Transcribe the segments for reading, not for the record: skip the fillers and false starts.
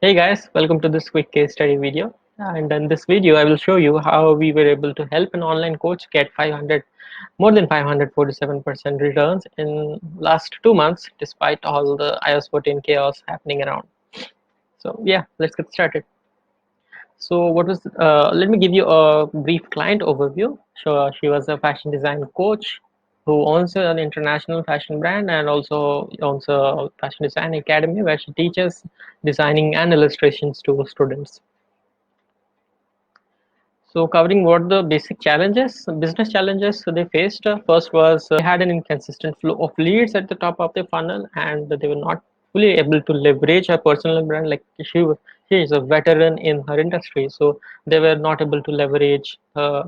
Hey guys, welcome to this quick case study video. And in this video, I will show you how we were able to help an online coach get more than 547% returns in last 2 months, despite all the iOS 14 chaos happening around. So yeah, let's get started. Let me give you a brief client overview. So she was a fashion design coach who owns an international fashion brand and also owns a fashion design academy where she teaches designing and illustrations to students. So covering what the basic challenges, business challenges they faced. First was they had an inconsistent flow of leads at the top of the funnel, and they were not fully able to leverage her personal brand. Like she is a veteran in her industry, so they were not able to leverage her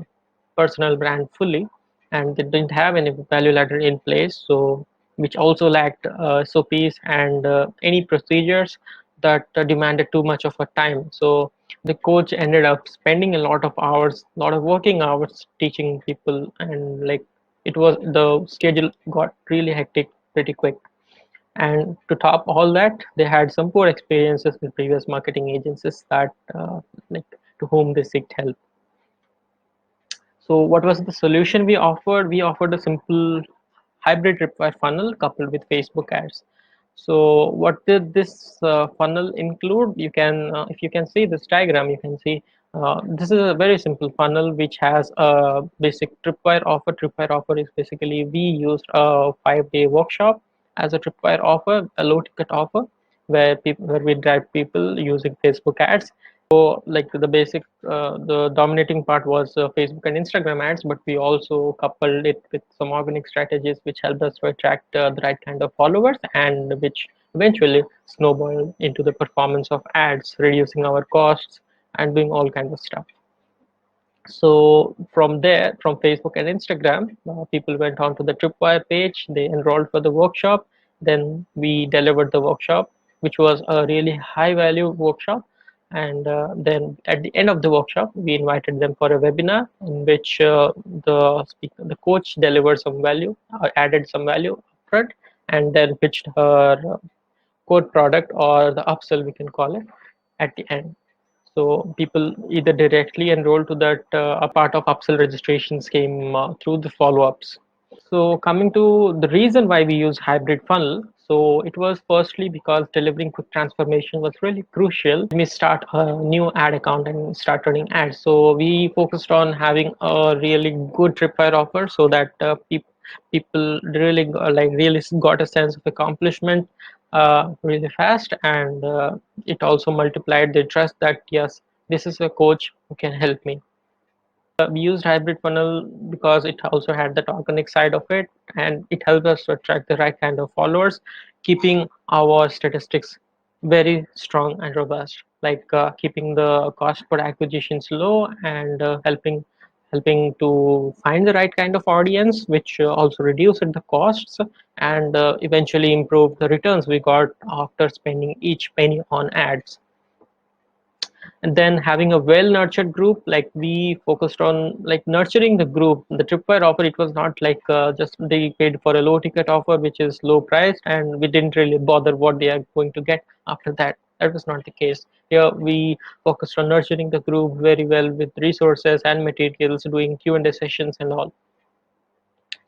personal brand fully, and they didn't have any value ladder in place. So which also lacked SOPs and any procedures that demanded too much of her time. So the coach ended up spending a lot of hours, a lot of working hours teaching people, and like it was the schedule got really hectic pretty quick. And to top all that, they had some poor experiences with previous marketing agencies that like to whom they seeked help. So what was the solution we offered? We offered a simple hybrid tripwire funnel coupled with Facebook ads. So what did this funnel include? You can, if you can see this diagram, you can see this is a very simple funnel which has a basic tripwire offer. Tripwire offer is basically we used a 5-day workshop as a tripwire offer, a low ticket offer, where we drive people using Facebook ads. So like the dominating part was Facebook and Instagram ads, but we also coupled it with some organic strategies which helped us to attract the right kind of followers, and which eventually snowballed into the performance of ads, reducing our costs and doing all kinds of stuff. So from there, from Facebook and Instagram, people went on to the Tripwire page, they enrolled for the workshop, then we delivered the workshop, which was a really high value workshop. And then at the end of the workshop, we invited them for a webinar in which the coach delivered some value, added some value upfront, and then pitched her core product, or the upsell we can call it, at the end. So people either directly enroll to that a part of upsell registration scheme through the follow-ups. So coming to the reason why we use hybrid funnel, so it was firstly because delivering quick transformation was really crucial. We start a new ad account and start running ads. So we focused on having a really good tripwire offer so that people really really got a sense of accomplishment really fast, and it also multiplied the trust that yes, this is a coach who can help me. We used hybrid funnel because it also had that organic side of it, and it helped us to attract the right kind of followers, keeping our statistics very strong and robust, like keeping the cost per acquisitions low, and helping to find the right kind of audience, which also reduced the costs, and eventually improved the returns we got after spending each penny on ads. And then having a well nurtured group, like we focused on like nurturing the group. The tripwire offer, it was not like just they paid for a low ticket offer which is low priced, and we didn't really bother what they are going to get after that. That was not the case here. We focused on nurturing the group very well with resources and materials, doing Q&A sessions and all.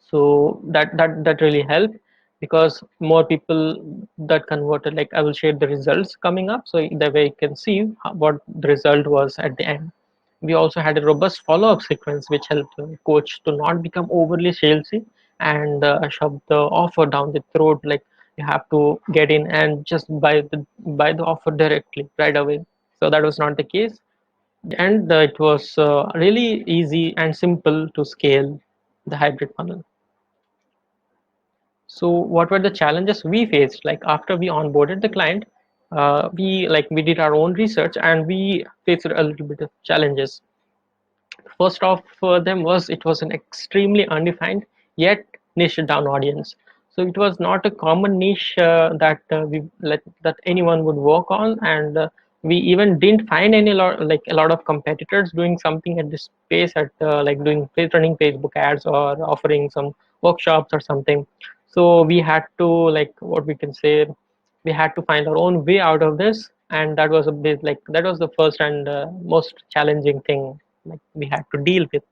So that really helped, because more people that converted, like I will share the results coming up, so that way you can see what the result was at the end. We also had a robust follow-up sequence which helped the coach to not become overly salesy and shove the offer down the throat, like you have to get in and just buy the offer directly right away. So that was not the case, and it was really easy and simple to scale the hybrid funnel. So what were the challenges we faced? Like after we onboarded the client, we did our own research and we faced a little bit of challenges. First of them was it was an extremely undefined yet niche down audience. So it was not a common niche that anyone would work on, and we even didn't find a lot of competitors doing something at this space, at like doing running Facebook ads or offering some workshops or something. So we had to, like what we can say, we had to find our own way out of this, and that was a bit like that was the first and most challenging thing like we had to deal with.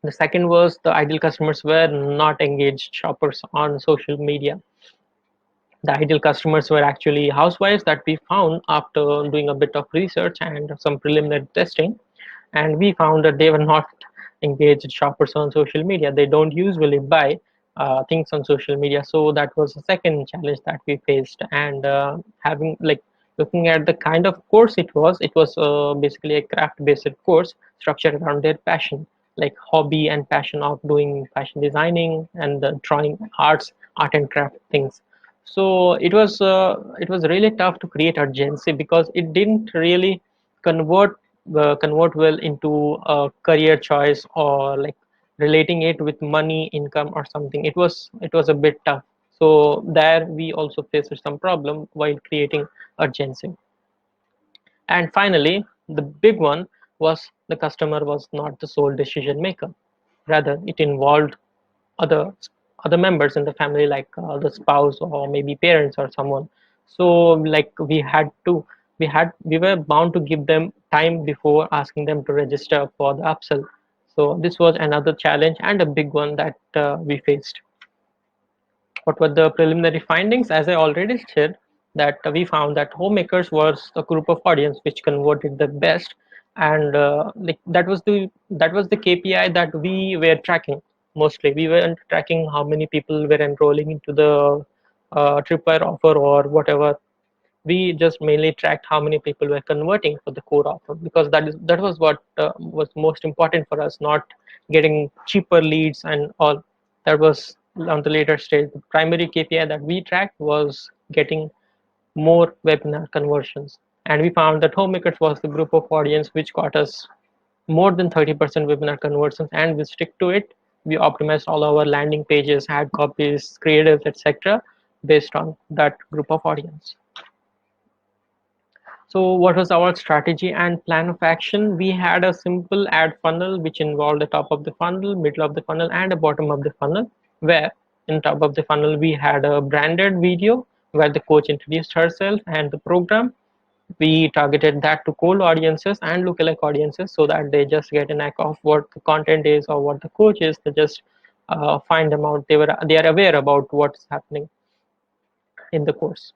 The second was the ideal customers were not engaged shoppers on social media. The ideal customers were actually housewives that we found after doing a bit of research and some preliminary testing, and we found that they were not engaged shoppers on social media. They don't usually buy things on social media, so that was the second challenge that we faced. And having like looking at the kind of course it was basically a craft based course structured around their passion, like hobby and passion of doing fashion designing and drawing art and craft things. So it was really tough to create urgency because it didn't really convert convert well into a career choice or like relating it with money, income, or something. It was a bit tough. So there we also faced some problem while creating urgency. And finally, the big one was the customer was not the sole decision maker. Rather, it involved other other members in the family, like the spouse or maybe parents or someone. So like we were bound to give them time before asking them to register for the upsell. So this was another challenge and a big one that we faced. What were the preliminary findings? As I already said, that we found that homemakers was a group of audience which converted the best, and like that was the KPI that we were tracking. Mostly, we weren't tracking how many people were enrolling into the tripwire offer or whatever. We just mainly tracked how many people were converting for the core offer, because that was what was most important for us, not getting cheaper leads and all. That was on the later stage. The primary KPI that we tracked was getting more webinar conversions, and we found that homemakers was the group of audience which got us more than 30% webinar conversions, and we stick to it. We optimized all our landing pages, ad copies, creatives, etc., based on that group of audience. So what was our strategy and plan of action? We had a simple ad funnel which involved the top of the funnel, middle of the funnel, and the bottom of the funnel, where in top of the funnel we had a branded video where the coach introduced herself and the program. We targeted that to cold audiences and lookalike audiences so that they just get an knack of what the content is or what the coach is. They just find them out. They are aware about what's happening in the course.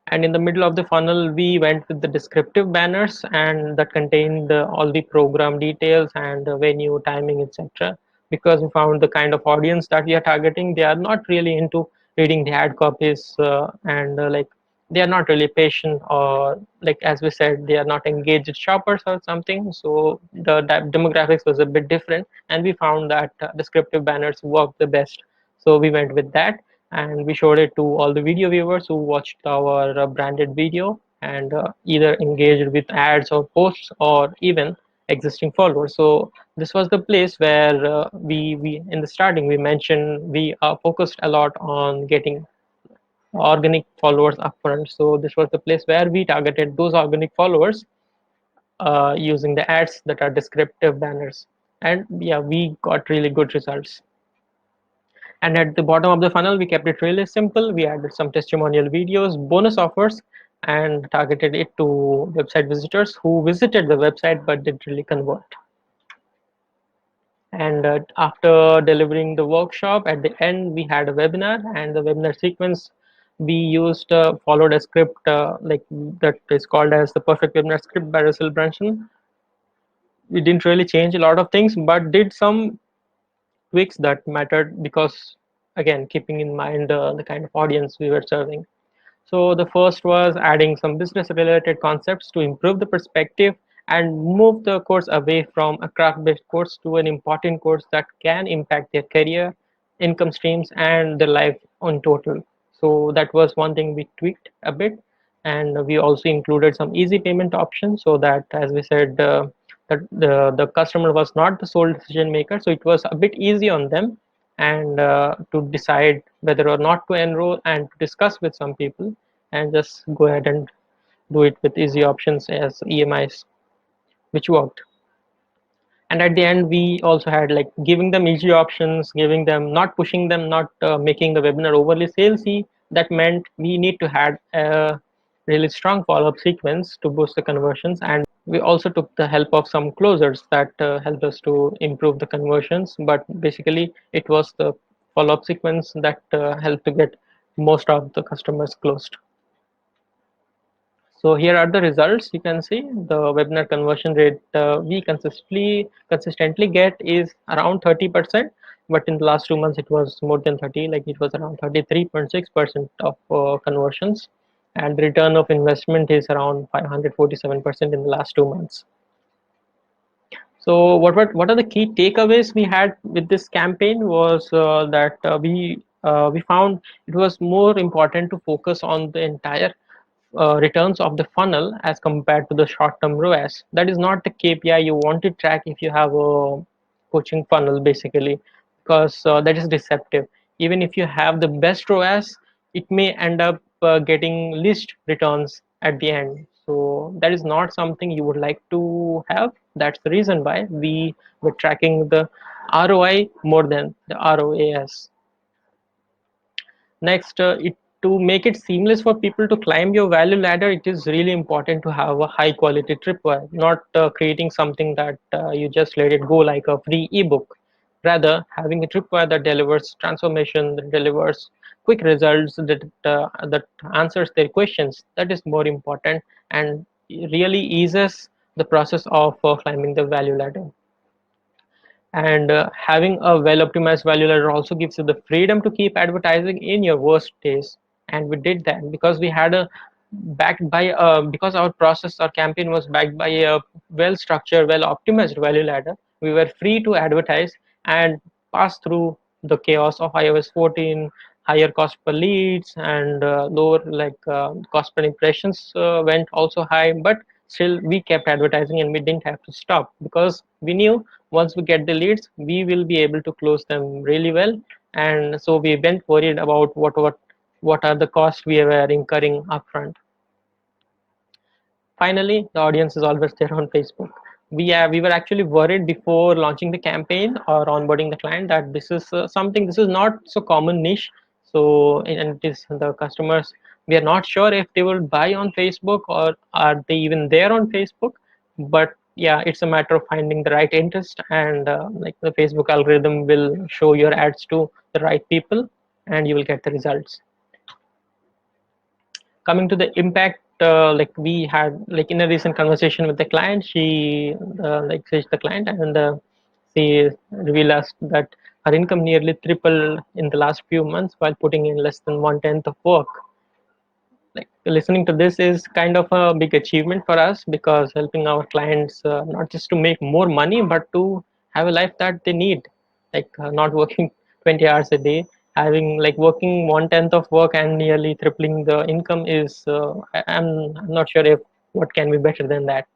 And in the middle of the funnel we went with the descriptive banners, and that contained all the program details and venue, timing, etc., because we found the kind of audience that we are targeting, they are not really into reading the ad copies, and like they are not really patient, or like as we said, they are not engaged shoppers or something. So the demographics was a bit different, and we found that descriptive banners work the best. So we went with that, and we showed it to all the video viewers who watched our branded video and either engaged with ads or posts or even existing followers. So this was the place where we in the starting we mentioned we focused a lot on getting organic followers upfront. So this was the place where we targeted those organic followers using the ads that are descriptive banners, and yeah, we got really good results. And at the bottom of the funnel, we kept it really simple. We added some testimonial videos, bonus offers, and targeted it to website visitors who visited the website but didn't really convert. And after delivering the workshop, at the end, we had a webinar, and the webinar sequence we used followed a script like that is called as the perfect webinar script by Russell Brunson. We didn't really change a lot of things, but did some tweaks that mattered because, again, keeping in mind the kind of audience we were serving. So the first was adding some business related concepts to improve the perspective and move the course away from a craft based course to an important course that can impact their career, income streams, and their life on total. So that was one thing we tweaked a bit. And we also included some easy payment options so that, as we said, that the customer was not the sole decision maker. So it was a bit easy on them, and to decide whether or not to enroll and to discuss with some people and just go ahead and do it with easy options as EMIs, which worked. And at the end we also had like giving them easy options, giving them, not pushing them, not making the webinar overly salesy. That meant we need to have a really strong follow-up sequence to boost the conversions, and we also took the help of some closers that helped us to improve the conversions. But basically it was the follow-up sequence that helped to get most of the customers closed. So here are the results. You can see the webinar conversion rate we consistently get is around 30%, but in the last 2 months it was more than 30, like it was around 33.6% of conversions, and the return of investment is around 547% in the last 2 months. So what are the key takeaways we had with this campaign was that we found it was more important to focus on the entire returns of the funnel as compared to the short-term ROAS. That is not the KPI you want to track if you have a coaching funnel, basically, because that is deceptive. Even if you have the best ROAS, it may end up getting least returns at the end. So that is not something you would like to have. That's the reason why we were tracking the ROI more than the ROAS. Next, to make it seamless for people to climb your value ladder, it is really important to have a high quality tripwire, not creating something that you just let it go like a free ebook. Rather, having a tripwire that delivers transformation, that delivers quick results, that answers their questions, that is more important and really eases the process of climbing the value ladder. And having a well optimized value ladder also gives you the freedom to keep advertising in your worst days. And we did that because we had a backed by because our campaign was backed by a well structured, well optimized value ladder. We were free to advertise and pass through the chaos of iOS 14, higher cost per leads, and lower cost per impressions went also high, but still we kept advertising and we didn't have to stop because we knew once we get the leads we will be able to close them really well. And so we weren't worried about what are the costs we were incurring upfront. Finally, the audience is always there on Facebook. We were actually worried before launching the campaign or onboarding the client that this is not so common niche. So and it is the customers, we are not sure if they will buy on Facebook or are they even there on Facebook. But yeah, it's a matter of finding the right interest, and like the Facebook algorithm will show your ads to the right people and you will get the results. Coming to the impact, like we had like in a recent conversation with the client, she like reached the client and she revealed us that her income nearly tripled in the last few months while putting in less than 1/10 of work. Like listening to this is kind of a big achievement for us because helping our clients not just to make more money but to have a life that they need, like not working 20 hours a day, having like working 1/10 of work and nearly tripling the income is I'm not sure if what can be better than that.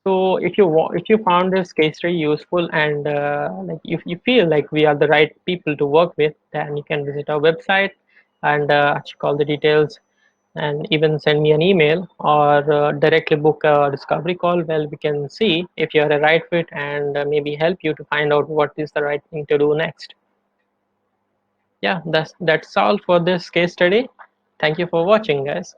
So if you found this case study useful and like if you feel like we are the right people to work with, then you can visit our website and check all the details and even send me an email or directly book a discovery call where we can see if you are a right fit and maybe help you to find out what is the right thing to do next. Yeah, that's all for this case study. Thank you for watching, guys.